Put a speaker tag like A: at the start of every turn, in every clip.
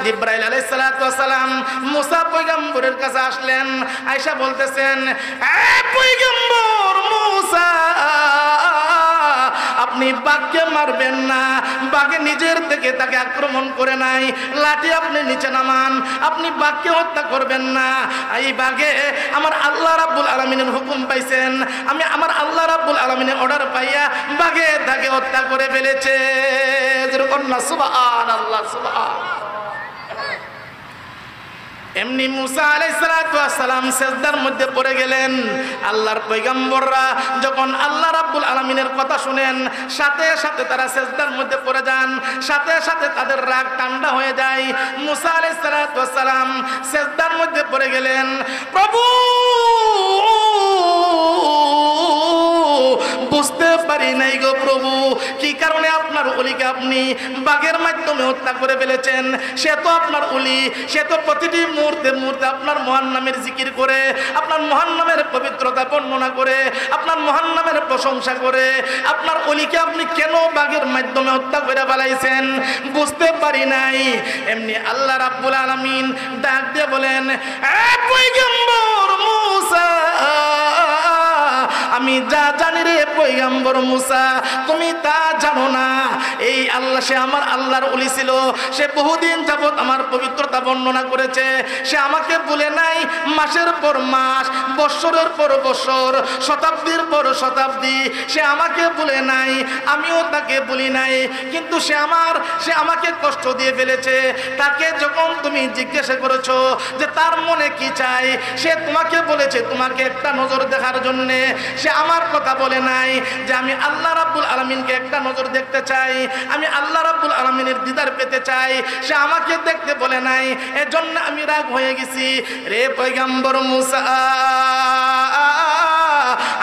A: জিবরাইল আলাইহিস সালাতু ওয়াস সালাম মুসা পয়গম্বরের কাছে আসলেন, আয়েশা বলতেছেন, এ পয়গম্বর মুসা, আপনি বাঘকে মারবেন না, বাঘে নিজের থেকে তাকে আক্রমণ করে নাই, লাঠি আপনি নিচে নামান, আপনি বাঘকে হত্যা করবেন না। এই বাঘে আমার আল্লাহ রাব্বুল আলামিনের হুকুম পাইছেন, আমি আমার আল্লাহ রাব্বুল আলামিনের অর্ডার পাইয়া বাঘে তাকে হত্যা করে ফেলেছে। সুবহানাল্লাহ, সুবহানাল্লাহ। এমনি মুসা আলাইহিস সালাতু ওয়াস সালাম সিজদার মধ্যে পড়ে গেলেন। আল্লাহর পয়গম্বররা যখন আল্লাহ রাব্বুল আলামিনের কথা শুনেন, সাথে সাথে তারা সিজদার মধ্যে পড়ে যান, সাথে সাথে তাদের রাগ ঠান্ডা হয়ে যায়। মুসা আলাইহিস সালাতু ওয়াস সালাম সিজদার মধ্যে পড়ে গেলেন, প্রভু বুঝতে পারি নাই গো প্রভু, কি কারণে আপনার ওলিকে আপনি বাঘের মাধ্যমে হত্যা করে ফেলেছেন। সে তো আপনার ওলি, সে তো প্রতিটি মুহূর্তে মুহূর্তে আপনার মহান নামের জিকির করে, আপনার মহান নামের পবিত্রতা বর্ণনা করে, আপনার মহান নামের প্রশংসা করে, আপনার ওলিকে আপনি কেন বাঘের মাধ্যমে হত্যা করে ফেলাইছেন বুঝতে পারি নাই। এমনি আল্লাহ রাব্বুল আলামিন ডাক দিয়ে বলেন, এ পয়গম্বর মুসা, আমি যা জানি রে পয়গম্বর মুসা, তুমি তা জানো না। এই আল্লাহ, সে আমার আল্লাহর ওলি ছিল, সে বহুদিন যাবত আমার পবিত্রতা বর্ণনা করেছে, সে আমাকে বলে নাই মাসের পর মাস, বৎসরের পর বৎসর, শতাব্দীর পর শতাব্দী, সে আমাকে বলে নাই, আমিও তাকে বলি নাই, কিন্তু সে আমাকে কষ্ট দিয়ে ফেলেছে। তাকে যখন তুমি জিজ্ঞাসা করেছো যে তার মনে কি চাই, সে তোমাকে বলেছে তোমাকে একটা নজর দেখার জন্যে, সে আমার কথা বলে নাই যে আমি আল্লাহ রাব্বুল আলামিনকে একটা নজর দেখতে চাই, আমি আল্লাহ রাব্বুল আলামিনের দিদার পেতে চাই, সে আমাকে দেখতে বলে নাই, এজন্য আমি রাগ হয়ে গেছি। রে পয়গম্বর মুসা,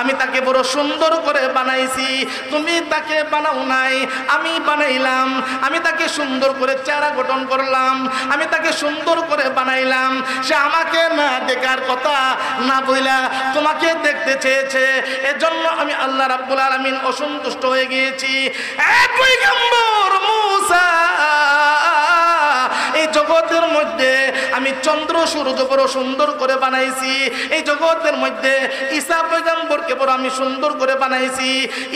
A: আমি তাকে বড় সুন্দর করে বানাইছি, তুমি তাকে বানাও নাই, আমি বানাইলাম। আমি তাকে সুন্দর করে চেহারা গঠন করলাম, আমি তাকে সুন্দর করে বানাইলাম। সে আমাকে না দেখার কথা না বইলা তোমাকে দেখতে চেয়েছে, এজন্য আমি আল্লাহ রাব্বুল আলামিন অসন্তুষ্ট হয়ে গিয়েছি। এ পয়গম্বর মুসা, এই জগতের মধ্যে আমি চন্দ্র সূর্য বড় সুন্দর করে বানাইছি, এই জগতের মধ্যে ঈসা পয়গম্বরকে বড় আমি সুন্দর করে বানাইছি,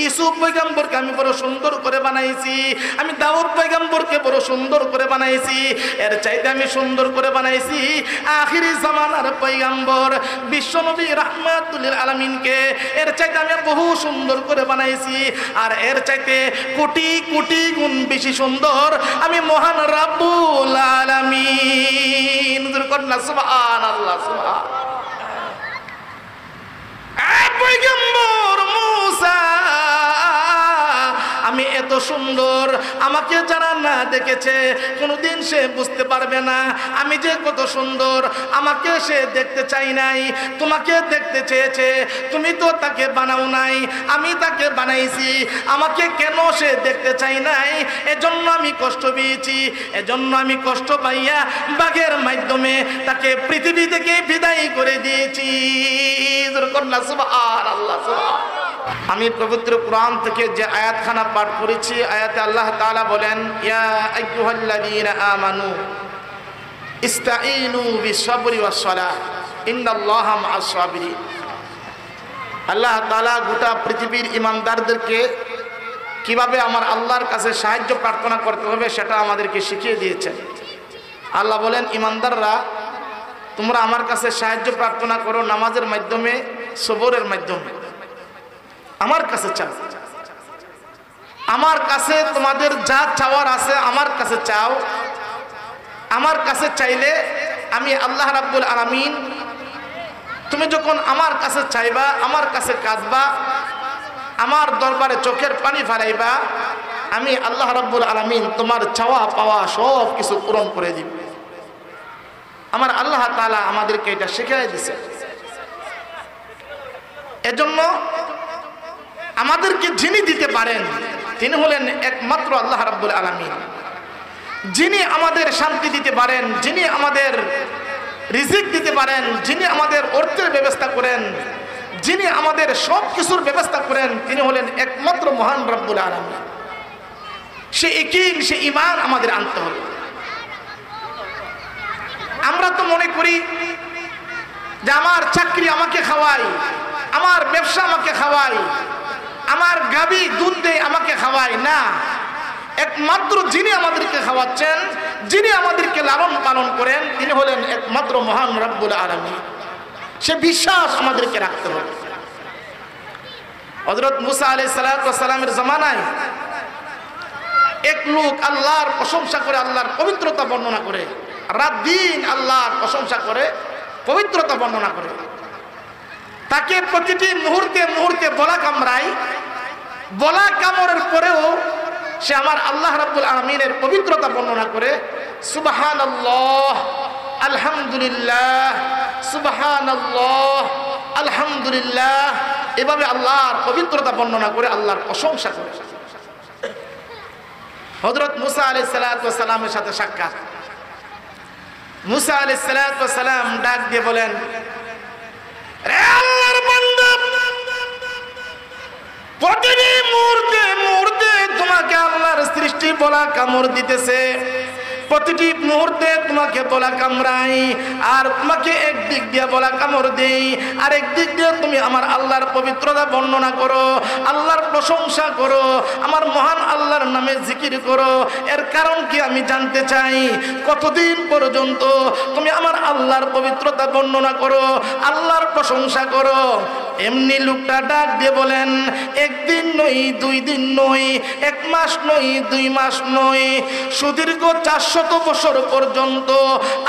A: ইউসুফ পয়গম্বরকে আমি বড় সুন্দর করে বানাইছি, আমি দাউদ পয়গম্বরকে বড় সুন্দর করে বানাইছি, এর চাইতে আমি সুন্দর করে বানাইছি আখিরি জামানার পয়গম্বর বিশ্বনবী রাহমাতুল লিল আলামিনকে, এর চাইতে আমি বহু সুন্দর করে বানাইছি। আর এর চাইতে কোটি কোটি গুণ বেশি সুন্দর আমি মহান রাব্বুল আলামিন। সুবহানাল্লাহ, সুবহানাল্লাহ। পয়গম্বর মুসা, আমি এত সুন্দর, আমাকে যারা না দেখেছে কোনোদিন সে বুঝতে পারবে না আমি যে কত সুন্দর। আমাকে সে দেখতে চাই নাই, তোমাকে দেখতে চেয়েছে, তুমি তো তাকে বানাও নাই, আমি তাকে বানাইছি। আমাকে কেন সে দেখতে চাই নাই, এজন্য আমি কষ্ট পেয়েছি, এজন্য আমি কষ্ট পাইয়া বাঘের মাধ্যমে তাকে পৃথিবী থেকে বিদায় করে দিয়েছি। সুবহানাল্লাহ, সুবহানাল্লাহ। আমি পবিত্র কোরআন থেকে যে আয়াতখানা পাঠ করেছি, আয়াতে আল্লাহ তাআলা বলেন, ইয়া আইয়ুহাল্লাযীনা আমানু ইসতাঈনু বিস-সাবরি ওয়াস-সালাহ ইন্নাল্লাহা মা'আস সাবিরিন। আল্লাহ তাআলা গোটা পৃথিবীর ঈমানদারদেরকে কিভাবে আমার আল্লাহর কাছে সাহায্য প্রার্থনা করতে হবে সেটা আমাদেরকে শিখিয়ে দিয়েছেন। আল্লাহ বলেন, ঈমানদাররা তোমরা আমার কাছে সাহায্য প্রার্থনা করো নামাজের মাধ্যমে, সবরের মাধ্যমে। আমার কাছে চাও, আমার কাছে তোমাদের যা চাওয়ার আছে আমার কাছে চাও। আমার কাছে চাইলে আমি আল্লাহ রাব্বুল আলামিন, তুমি যখন আমার কাছে চাইবা, আমার কাছে কাঁদবা, আমার দরবারে চোখের পানি ফেলাইবা, আমি আল্লাহ রাব্বুল আলামিন তোমার চাওয়া পাওয়া সব কিছু পূরণ করে দিব। আমার আল্লাহ তাআলা আমাদেরকে এটা শিখিয়ে দিয়েছে। এজন্য আমাদেরকে যিনি দিতে পারেন তিনি হলেন একমাত্র আল্লাহ রাব্বুল আলামিন। যিনি আমাদের শান্তি দিতে পারেন, যিনি আমাদের রিজিক দিতে পারেন, যিনি আমাদের অর্থের ব্যবস্থা করেন, যিনি আমাদের সব কিছুর ব্যবস্থা করেন, তিনি হলেন একমাত্র মহান রাব্বুল আলামিন। সে ইকিন, সে ঈমান আমাদের আনতে হবে। মনে করি যে আমার চাকরি আমাকে খাওয়ায়, আমার ব্যবসা আমাকে খাওয়ায়, আমার গাবি দুধ দেয় আমাকে খাওয়ায়। না, একমাত্র যিনি আমাদেরকে খাওয়াচ্ছেন, যিনি আমাদেরকে লালন পালন করেন, তিনি হলেন একমাত্র মহান রব্বুল আলামিন। সে বিশ্বাস আমাদেরকে রাখতে হবে। হযরত মুসা আলাইহিস সালামের জামানায় এক লোক আল্লাহর প্রশংসা করে, আল্লাহর পবিত্রতা বর্ণনা করে, রাত দিন আল্লাহর প্রশংসা করে, পবিত্রতা বর্ণনা করে। তাকে প্রতিটি মুহূর্তে মুহূর্তে বলা কামড়ায়। বলা কামড়ের পরেও সে আমার আল্লাহ রাব্বুল আলামিনের পবিত্রতা বর্ণনা করে, সুবহানাল্লাহ, আলহামদুলিল্লাহ, সুবহানাল্লাহ, আলহামদুলিল্লাহ, এভাবে আল্লাহর পবিত্রতা বর্ণনা করে, আল্লাহর প্রশংসা করে। হযরত মুসা আলাইহিস সালামের সাথে সাক্ষাৎ। মুসা আলাইহিস সালাম ডাক দিয়ে বলেন, রে আল্লাহর বান্দা, প্রতিটি মুহূর্তে মুহূর্তে তোমাকে আল্লাহর সৃষ্টি বলা কামড় দিতেছে, প্রতিটি মুহূর্তে তোমাকে বলা কামড়াই, আর তোমাকে একদিক দিয়ে বলা কামড় দেই, আর একদিক দিয়ে তুমি আমার আল্লাহর পবিত্রতা বর্ণনা করো, আল্লাহর প্রশংসা করো, আমার মহান আল্লাহর নামে জিকির করো। এর কারণ কি আমি জানতে চাই। কতদিন পর্যন্ত তুমি আমার আল্লাহর পবিত্রতা বর্ণনা করো, আল্লাহর প্রশংসা করো? এমনি লোকটা ডাক দিয়ে বলেন, একদিন নই, 2 দিন নই, 1 মাস নই, 2 মাস নই, সুদীর্ঘ 400 বছর পর্যন্ত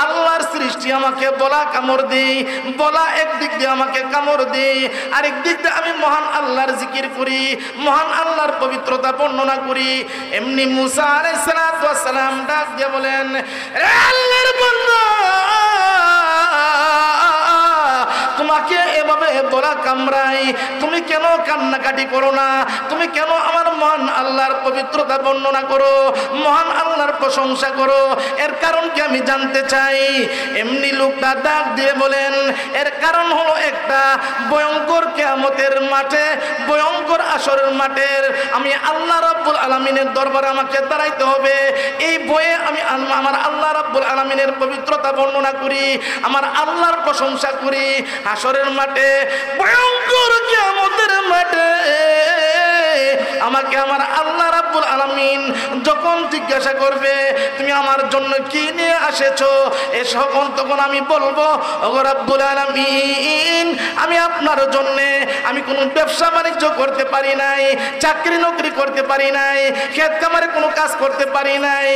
A: আল্লাহর সৃষ্টি আমাকে বলা কামড় দেই, বলা একদিক দিয়ে আমাকে কামড় দেই, আর একদিক দিয়ে আমি মহান আল্লাহর জিকির করি, মহান আল্লাহর পবিত্রতা বর্ণনা করি। এমনি মুসা আলাইহিস সালাম ডাক দিয়ে বলেন, রে আল্লাহর বান্দা, তোমাকে এভাবে বলা কামড়াই, তুমি কেন কান্নাকাটি করো না? তুমি কেন আমার মহান আল্লাহর পবিত্রতা বর্ণনা করো, মহান আল্লাহর প্রশংসা করো? এর কারণ কি আমি জানতে চাই। এমনি লোকটা ডাক দিয়ে বলেন, এর কারণ হলো একটা, ভয়ঙ্কর কিয়ামতের মাঠে, ভয়ঙ্কর আসরের মাঠের আমি আল্লাহ রাব্বুল আলামিনের দরবারে আমাকে দাঁড়াইতে হবে। এই ভয়ে আমি আমার আল্লাহ রাব্বুল আলামিনের পবিত্রতা বর্ণনা করি, আমার আল্লাহর প্রশংসা করি। হাসরের মাঠে, ভয়ঙ্কর কিয়ামতের মাঠে আমাকে আমার আল্লাহ রাব্বুল আলামিন যখন জিজ্ঞাসা করবে, তুমি আমার জন্য কি নিয়ে এসেছো, তখন আমি বলবো, ওগো রাব্বুল আলামিন, আমি আপনার জন্য আমি কোনো ব্যবসা বাণিজ্য করতে পারি নাই, চাকরি নকরি করতে পারি নাই, ক্ষেত খামারে কোনো কাজ করতে পারি নাই।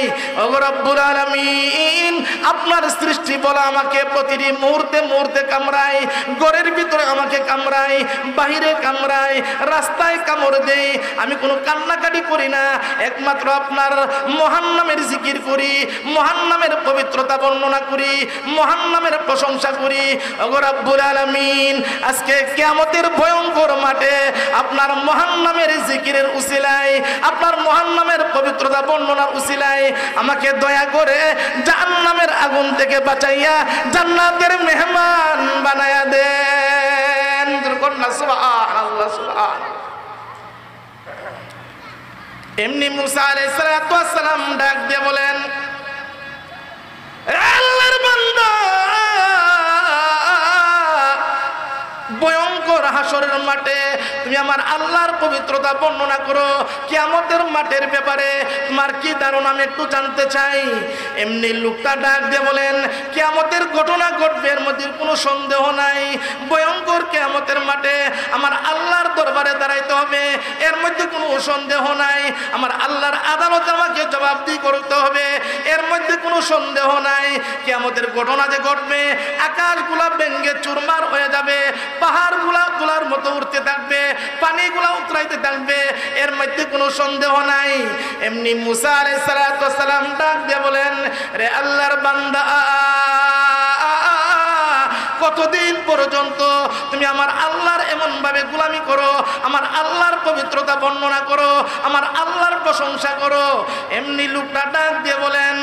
A: ওগো রাব্বুল আলামিন, আপনার সৃষ্টি বলা আমাকে প্রতিটি মুহূর্তে মুহূর্তে কামড়ায়, ঘরের ভিতরে আমাকে কামড়ায়, বাহিরে কামড়ায়, রাস্তায় কামড় দেয়। আমি কোনো কান্নাকাটি করি না, একমাত্র আপনার মহান নামের জিকির করি, মহান নামের পবিত্রতা বর্ণনা করি, মহান নামের প্রশংসা করি। ওগো রাব্বুল আলামিন, আজকে কিয়ামতের ভয়ঙ্কর মাঠে আপনার মহান নামের জিকিরের উসিলায়, আপনার মহান নামের পবিত্রতা বর্ণনার উসিলায় আমাকে দয়া করে জাহান্নামের আগুন থেকে বাঁচাইয়া জান্নাতের মেহমান বানায়া দেন। সুবহানাল্লাহ, সুবহানাল্লাহ। এমনি মুসা আলাইহিস সালাম ডাক দিয়ে বলেন, আল্লাহর বান্দা, ভয়ঙ্কর হাসরের মাঠে তুমি আমার আল্লাহর পবিত্রতা বর্ণনা করো। কিয়ামতের মাঠের ব্যাপারে তোমার কি ধারণা আমি একটু জানতে চাই। এমনি লোকটা ডাক দিয়ে বলেন, কিয়ামতের ঘটনা ঘটবে, এর মধ্যে কোনো সন্দেহ নাই। ভয়ঙ্কর কিয়ামতের মাঠে আমার আল্লাহর দরবারে দাঁড়াইতে হবে, এর মধ্যে কোনো সন্দেহ নাই। আমার আল্লাহর আদালতে আমাকে জবাবদিহি করতে হবে, এর মধ্যে কোনো সন্দেহ নাই। কিয়ামতের ঘটনা যে ঘটবে, আকাশগুলা ভেঙে চুরমার হয়ে যাবে, পাহাড়গুলা তুলার মতো উঠতে থাকবে, পানিগুলা উতরাইতে থাকবে, এর মধ্যে কোনো সন্দেহ নাই। এমনি মুসা আলাইহিস সালাম ডাক দিয়ে বলেন, রে আল্লাহর বান্দা, কতদিন পর্যন্ত তুমি আমার আল্লাহর এমন ভাবে গোলামি করো, আমার আল্লাহর পবিত্রতা বর্ণনা করো, আমার আল্লাহর প্রশংসা করো? এমনি লোকটা ডাক দিয়ে বলেন,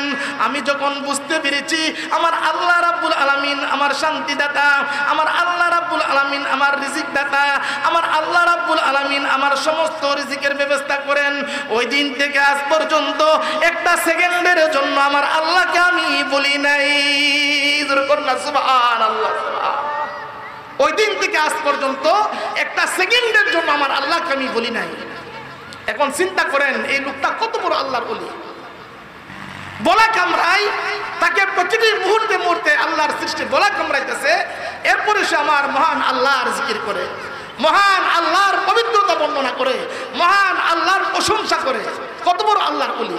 A: আমি যখন বুঝতে পেরেছি আমার আল্লাহ রাব্বুল আলামিন আমার শান্তিদাতা, আমার আল্লাহ রাব্বুল আলামিন আমার রিজিক দাতা, আমার আল্লাহ রাব্বুল আলামিন আমার সমস্ত রিজিকের ব্যবস্থা করেন, ওই দিন থেকে আজ পর্যন্ত একটা সেকেন্ডের জন্য আমার আল্লাহকে আমি বলি নাই। কন্যা সুবহানাল্লাহ। ওই দিন থেকে আজ পর্যন্ত একটা সেকেন্ডের জন্য আমার আল্লাহকে আমি বলি নাই। এখন চিন্তা করেন এই লোকটা কত বড় আল্লাহর ওলি। বলা কামড়াই তাকে প্রতিটি মুহূর্তে মুহূর্তে আল্লাহর সৃষ্টি বলা কামড়াইতেছে, এরপরে সে আমার মহান আল্লাহর জিকির করে, মহান আল্লাহর পবিত্রতা বর্ণনা করে, মহান আল্লাহর প্রশংসা করে। কত বড় আল্লাহর ওলি।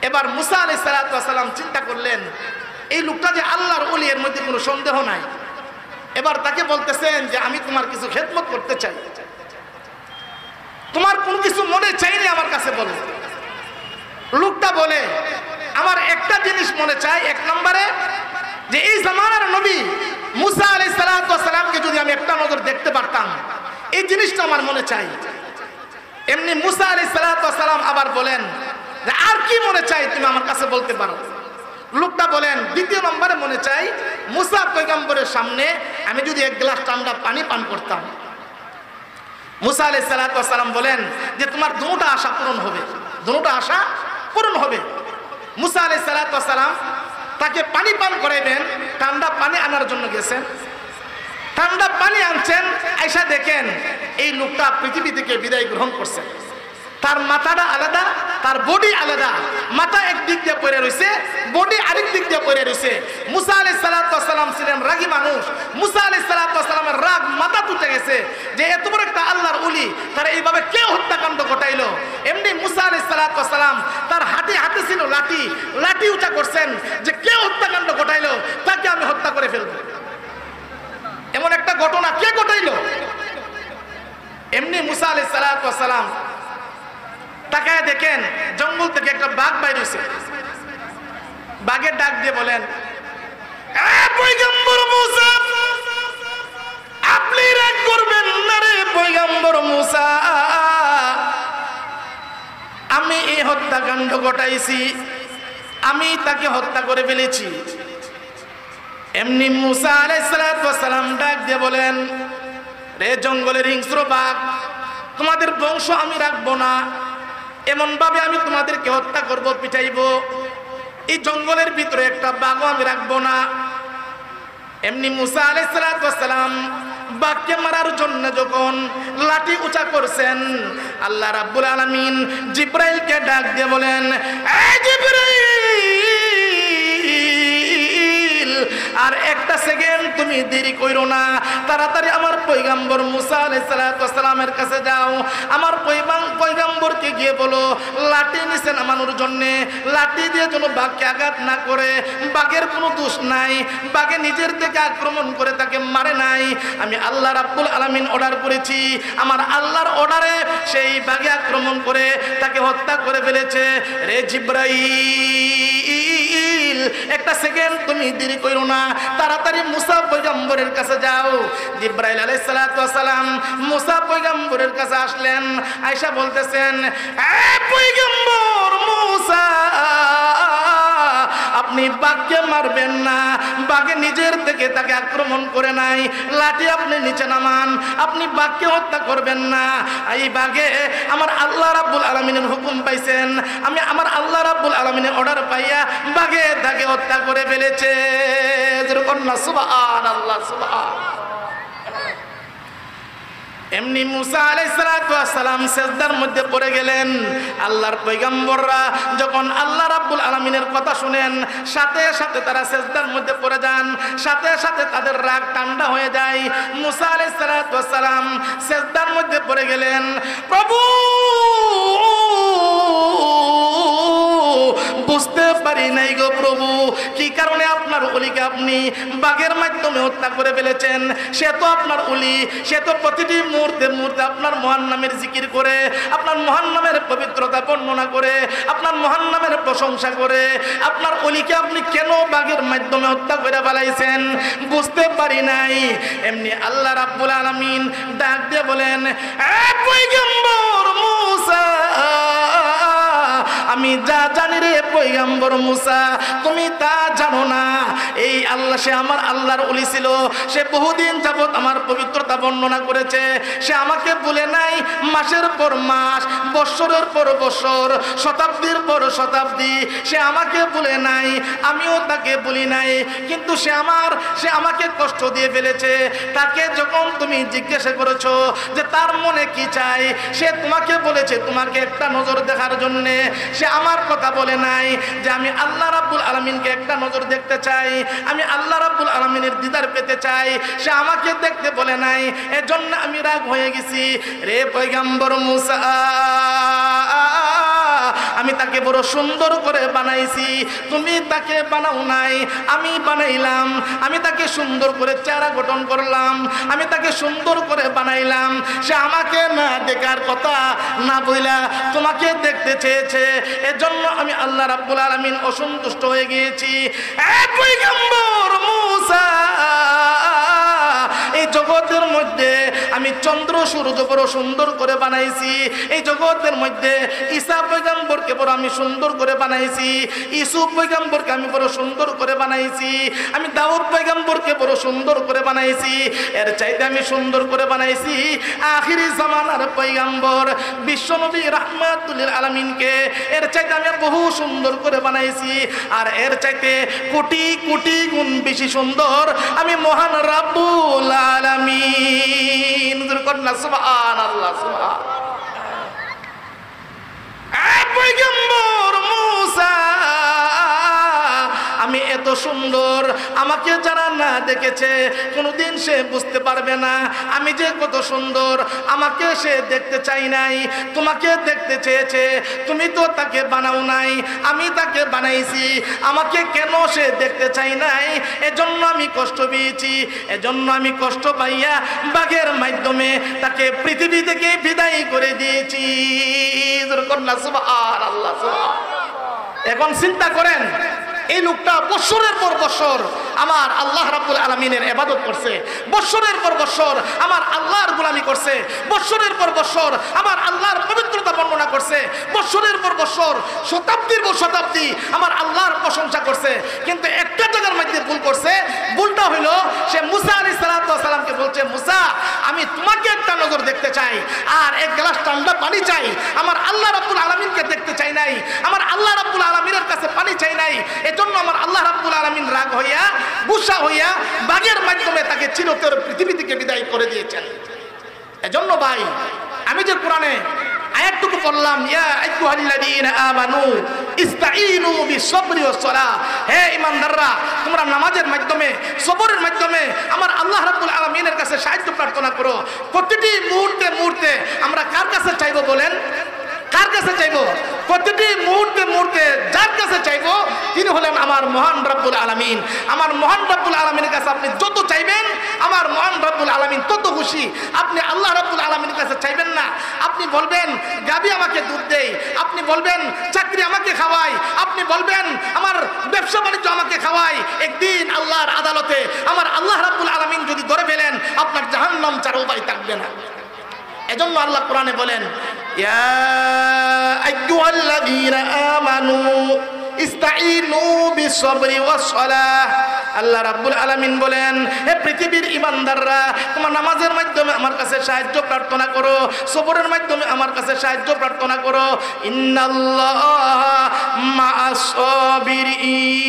A: এবার মুসা আলাইহিস সালাম চিন্তা করলেন এই লোকটা যে আল্লাহর ওলি, এর মধ্যে কোনো সন্দেহ নাই। এবার তাকে বলতেছেন যে আমি তোমার কিছু খেদমত করতে চাই, তোমার কোনো কিছু মনে চাইনি আমার কাছে বলো। লোকটা বলে আমার একটা জিনিস মনে চাই, এক নম্বরে যে এই জামানার নবী মুসা আলাইহিস সালামকে যদি আমি একটা নজর দেখতে পারতাম, এই জিনিসটা আমার মনে চাই। এমনি মুসা আলাইহিস সালাম আবার বলেন যে আর কি মনে চাই তুমি আমার কাছে বলতে পারো। লোকটা বলেন দ্বিতীয় নম্বরে মনে চাই মুসা পয়গম্বরের সামনে আমি যদি এক গ্লাস ঠান্ডা পানি পান করতাম। মুসা আলাইহিস সালাম বলেন যে তোমার দুটো আশা পূরণ হবে, দুটো আশা পূরণ হবে। মুসা আলাইহিস সালাম তাকে পানি পান করাইবেন, ঠান্ডা পানি আনার জন্য গেছেন, ঠান্ডা পানি আনছেন, আয়সা দেখেন এই লোকটা পৃথিবী থেকে বিদায় গ্রহণ করছেন। তার মাথাটা আলাদা, তার বডি আলাদা, মাথা এক দিক দিয়ে পড়ে রয়েছে, বডি আরেক দিক দিয়ে পড়ে রয়েছে। মুসা আলাইহিস সালাম ছিলেন রাগী মানুষ। মুসা আলাইহিস সালামের রাগ মাথা তুলে গেছে যে এত বড় একটা আল্লাহর ওলি তারা এইভাবে কে হত্যাকাণ্ড ঘটাইলো। এমনি মুসা আলাইহিস সালাম তার হাতে ছিল লাঠি, লাঠি উঁচা করছেন যে কে হত্যাকাণ্ড ঘটাইলো তাকে আমি হত্যা করে ফেলবো। এমন একটা ঘটনা কে ঘটাইলো? এমনি মুসা আলাইহিস সালাম তাকায় দেখেন জঙ্গল থেকে একটা বাঘ বাইর হইছে। বাঘের ডাক দিয়ে বলেন পয়গম্বর মুসা, আপনি রাগ করবেন না রে পয়গম্বর মুসা, আমি এই হত্যাকাণ্ড ঘটাইছি, আমি তাকে হত্যা করে ফেলেছি। এমনি মুসা আলাইহিস সালাম ডাক দিয়ে বলেন রে জঙ্গলের হিংস্র বাঘ, তোমাদের বংশ আমি রাখবো না, এমন ভাবে আমি তোমাদেরকে হত্যা করব, পিটাইব। এই জঙ্গলের ভিতরে একটা বাঘও আমি রাখবো না। এমনি মুসা আলাইহিস সালাম বাঘকে মারার জন্য যখন লাঠি উঁচা করছেন, আল্লাহ রাব্বুল আলামিন জিব্রাইলকে ডাক দিয়ে বলেন এই জিব্রাইল, আর একটা সেকেন্ড তুমি দেরি কইরো না, তাড়াতাড়ি আমার পয়গম্বর মুসা আলাইহিস সালামের কাছে যাও। আমার পয়গম্বরকে গিয়ে বলো লাঠি নিচে নামানোর জন্য, লাঠি দিয়ে যেন বাঘকে আঘাত না করে। বাঘের কোনো দোষ নাই, বাঘে নিজের থেকে আক্রমণ করে তাকে মারে নাই, আমি আল্লাহ রাব্বুল আলামিন অর্ডার করেছি। আমার আল্লাহর অর্ডারে সেই বাঘে আক্রমণ করে তাকে হত্যা করে ফেলেছে। রে জিব্রাইল, একটা সেকেন্ড তুমি দেরি কইরো না, তাড়াতাড়ি মুসা পয়গম্বরের কাছে যাও। জিব্রাইল আলাইহিস সালাম মুসা পয়গম্বরের কাছে আসলেন, আয়েশা বলতেছেন এ পয়গম্বর মুসা, আপনি বাঘকে মারবেন না, বাঘে নিজের থেকে তাকে আক্রমণ করে নাই, লাঠি আপনি নিচে নামান, আপনি বাঘকে হত্যা করবেন না। এই বাঘে আমার আল্লাহ রাব্বুল আলামিনের হুকুম পাইছেন, আমি আমার আল্লাহ রাব্বুল আলামিনের অর্ডার পাইয়া বাঘে তাকে হত্যা করে ফেলেছে। সুবহানাল্লাহ, সুবহানাল্লাহ। এমনি মুসা আলাইহিস সালাম সিজদার মধ্যে পড়ে গেলেন। আল্লাহর পয়গম্বররা যখন আল্লাহ রাব্বুল আলামিনের কথা শুনেন, সাথে সাথে তারা সিজদার মধ্যে পড়ে যান, সাথে সাথে তাদের রাগ ঠান্ডা হয়ে যায়। মুসা আলাইহিস সালাম সিজদার মধ্যে পড়ে গেলেন, প্রভু বুঝতে পারি নাই গো প্রভু, কি কারণে আপনার ওলিকে আপনি বাঘের মাধ্যমে হত্যা করে ফেলেছেন। সে তো আপনার ওলি, সে তো প্রতিটি মুহূর্তে মুহূর্তে আপনার মহান নামের জিকির করে, আপনার মহান নামের পবিত্রতা বর্ণনা করে, আপনার মহান নামের প্রশংসা করে। আপনার ওলিকে আপনি কেন বাঘের মাধ্যমে হত্যা করে ফেলাইছেন বুঝতে পারি নাই। এমনি আল্লাহ রাব্বুল আলামিন ডাক দিয়ে বলেন এ পয়গম্বর মুসা, আমি যা জানি রে পয়গম্বর মুসা, তুমি তা জানো না। এই আল্লাহ সে আমার আল্লাহর ওলি ছিল, সে বহুদিন যাবত আমার পবিত্রতা বর্ণনা করেছে। সে আমাকে বলে নাই মাসের পর মাস, বৎসরের পর বৎসর, শতাব্দীর পর শতাব্দী সে আমাকে বলে নাই, আমিও তাকে বলি নাই। কিন্তু সে আমাকে কষ্ট দিয়ে ফেলেছে। তাকে যখন তুমি জিজ্ঞাসা করেছো যে তার মনে কি চাই, সে তোমাকে বলেছে তোমাকে একটা নজর দেখার জন্যে। সে আমার কথা বলে নাই যে আমি আল্লাহ রাব্বুল আলামিনকে একটা নজর দেখতে চাই, আমি আল্লাহ রাব্বুল আলামিনের দিদার পেতে চাই। সে আমাকে দেখতে বলে নাই, এজন্য আমি রাগ হয়ে গেছি। রে পয়গম্বর মুসা, আমি তাকে বড় সুন্দর করে বানাইছি, তুমি তাকে বানাও নাই, আমি বানাইলাম। আমি তাকে সুন্দর করে চেহারা গঠন করলাম, আমি তাকে সুন্দর করে বানাইলাম। সে আমাকে না দেখার কথা না বইলা তোমাকে দেখতে চেয়েছে, এজন্য আমি আল্লাহ রাব্বুল আলামিন অসন্তুষ্ট হয়ে গিয়েছি। পয়গম্বর মুসা, এই জগতের মধ্যে আমি চন্দ্র সূর্য বড় সুন্দর করে বানাইছি, এই জগতের মধ্যে ঈসা পয়গম্বরকে বড় আমি সুন্দর করে বানাইছি, ইউসুফ পয়গম্বরকে আমি বড় সুন্দর করে বানাইছি, আমি দাউদ পয়গম্বরকে বড় সুন্দর করে বানাইছি। এর চাইতে আমি সুন্দর করে বানাইছি আখিরি জামানার পয়গম্বর বিশ্বনবী রাহমাতুল লিল আলামিনকে, এর চাইতে আমি বহু সুন্দর করে বানাইছি। আর এর চাইতে কোটি কোটি গুণ বেশি সুন্দর আমি মহান রাব্বুল আলামিন। সুবহানাল্লাহ, সুবহানাল্লাহ। পয়গম্বর মুসা, আমি এত সুন্দর, আমাকে যারা না দেখেছে কোনোদিন সে বুঝতে পারবে না আমি যে কত সুন্দর। আমাকে সে দেখতে চাই নাই, তোমাকে দেখতে চেয়েছে, তুমি তো তাকে বানাও নাই, আমি তাকে বানাইছি। আমাকে কেন সে দেখতে চাই নাই, এজন্য আমি কষ্ট পেয়েছি। এজন্য আমি কষ্ট পাইয়া বাঘের মাধ্যমে তাকে পৃথিবী থেকে বিদায় করে দিয়েছি। সুবহানাল্লাহ, সুবহানাল্লাহ। এখন চিন্তা করেন, এই লোকটা বছরের পর বছর আমার আল্লাহ রাব্বুল আলামিনের ইবাদত করছে, বছরের পর বছর আমার আল্লাহর গোলামি করছে, বছরের পর বছর আমার আল্লাহর পবিত্রতা বর্ণনা করছে, বছরের পর বছর শতাব্দীর পর শতাব্দী আমার আল্লাহর প্রশংসা করছে। কিন্তু একটা জায়গার মধ্যে ভুল করছে। ভুলটা হইল সে মুসা আলাইহিস সালামকে বলছে, মুসা আমি তোমাকে একটা নজর দেখতে চাই আর এক গ্লাস ঠান্ডা পানি চাই। আমার আল্লাহ রাব্বুল আলামিনকে দেখতে চাই নাই, আমার আল্লাহ রাব্বুল আলামিনের কাছে পানি চাই নাই। এজন্য আমার আল্লাহ রাব্বুল আলামিন রাগ হইয়া গুসা হইয়া বাঘের মাধ্যমে তাকে চিরতরে পৃথিবী থেকে বিদায় করে দিয়েছেন। এজন্য ভাই, আমি যে কোরআনে আয়াতটুকু পড়লাম, ইয়া আইয়ুহাল্লাযীনা আমানু ইসতাঈনু বিসসবরি ওয়াস-সালাহ, হে ঈমানদাররা তোমরা নামাজের মাধ্যমে সবরের মাধ্যমে আমার আল্লাহ রাব্বুল আলামিনের কাছে সাহায্য প্রার্থনা করো। প্রতিটি মুহূর্তে মুহূর্তে আমরা কার কাছে চাইবো বলেন? কার কাছে চাইবো? প্রতিটি মুহূর্তে মুহূর্তে যার কাছে চাইবো তিনি হলেন আমার মহান রব্বুল আলামিন। আমার মহান রব্বুল আলামিনের কাছে আপনি যত চাইবেন আমার মহান রব্বুল আলামিন তত খুশি। আপনি আল্লাহ রব্বুল আলামিনের কাছে চাইবেন না, আপনি বলবেন গাবি আমাকে দুধ দেয়, আপনি বলবেন চাকরি আমাকে খাওয়ায়, আপনি বলবেন আমার ব্যবসা বাণিজ্য আমাকে খাওয়ায়। একদিন আল্লাহর আদালতে আমার আল্লাহ রব্বুল আলামিন যদি ধরে ফেলেন আপনার জাহান্নাম ছাড়া উপায় থাকবে না। এজন্য আল্লাহ কোরআনে বলেন, ইয়া আইয়ুহাল্লাযীনা আমানু ইসতাঈনু বিসসবরি ওয়াস-সালাহ। আল্লাহ রাব্বুল আলামিন বলেন, হে পৃথিবীর ঈমানদাররা তোমরা নামাজের মাধ্যমে আমার কাছে সাহায্য প্রার্থনা করো, সবরের মাধ্যমে আমার কাছে সাহায্য প্রার্থনা করো। ইন্নাল্লাহা মা'আস সাবিরিন।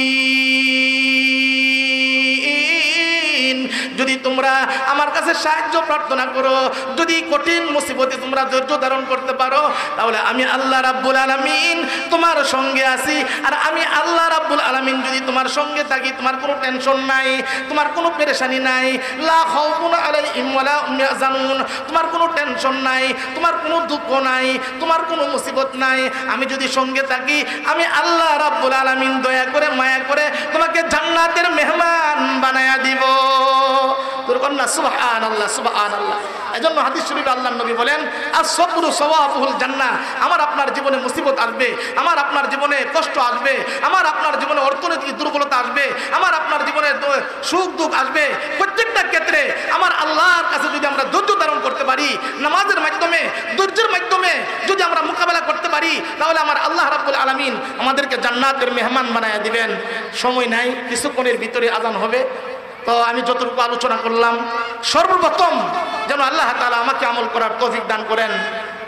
A: যদি তোমরা আমার কাছে সাহায্য প্রার্থনা করো, যদি কঠিন মুসিবতে তোমরা ধৈর্য ধারণ করতে পারো, তাহলে আমি আল্লাহ রাব্বুল আলামিন তোমার সঙ্গে আছি। আর আমি আল্লাহ রাব্বুল আলামিন যদি তোমার সঙ্গে থাকি, তোমার কোনো টেনশন নাই, তোমার কোনো পেরেশানি নাই, লা খাউফুন আলাইহিম ওয়ালা হুম ইয়াহজানুন, তোমার কোনো টেনশন নাই, তোমার কোনো দুঃখ নাই, তোমার কোনো মুসিবত নাই। আমি যদি সঙ্গে থাকি, আমি আল্লাহ রাব্বুল আলামিন দয়া করে মায়া করে তোমাকে জান্নাতের মেহমান বানায়া দিব। সুবহানাল্লাহ, সুবহানাল্লাহ। এজন্য হাদিস শরীফে আল্লাহর নবী বলেন, আস-সাবরু সাওয়াবুল জান্নাহ। আমার আপনার জীবনে মুসিবত আসবে, আমার আপনার জীবনে কষ্ট আসবে, আমার আপনার জীবনে অর্থনৈতিক দুর্বলতা আসবে, আমার আপনার জীবনে সুখ দুঃখ আসবে। প্রত্যেকটা ক্ষেত্রে আমার আল্লাহর কাছে যদি আমরা ধৈর্য ধারণ করতে পারি, পারি, নামাজের মাধ্যমে, ধৈর্যের মাধ্যমে যদি আমরা মোকাবেলা করতে পারি, তাহলে আমার আল্লাহ রাব্বুল আলামিন আমাদেরকে জান্নাতের মেহমান বানায় দিবেন। সময় নাই, কিছুক্ষণের ভিতরে আজান হবে। তো আমি যতটুকু আলোচনা করলাম, সর্বপ্রথম যেন আল্লাহ তাআলা আমাকে আমল করার তৌফিক দান করেন,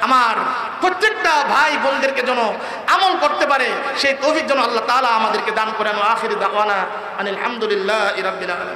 A: আমার প্রত্যেকটা ভাই বোনদেরকে যেন আমল করতে পারে সেই তৌফিক যেন আল্লাহ তাআলা আমাদেরকে দান করেন। আখির দাওয়ানা আনিল হামদুলিল্লাহি রাব্বিল আলামিন।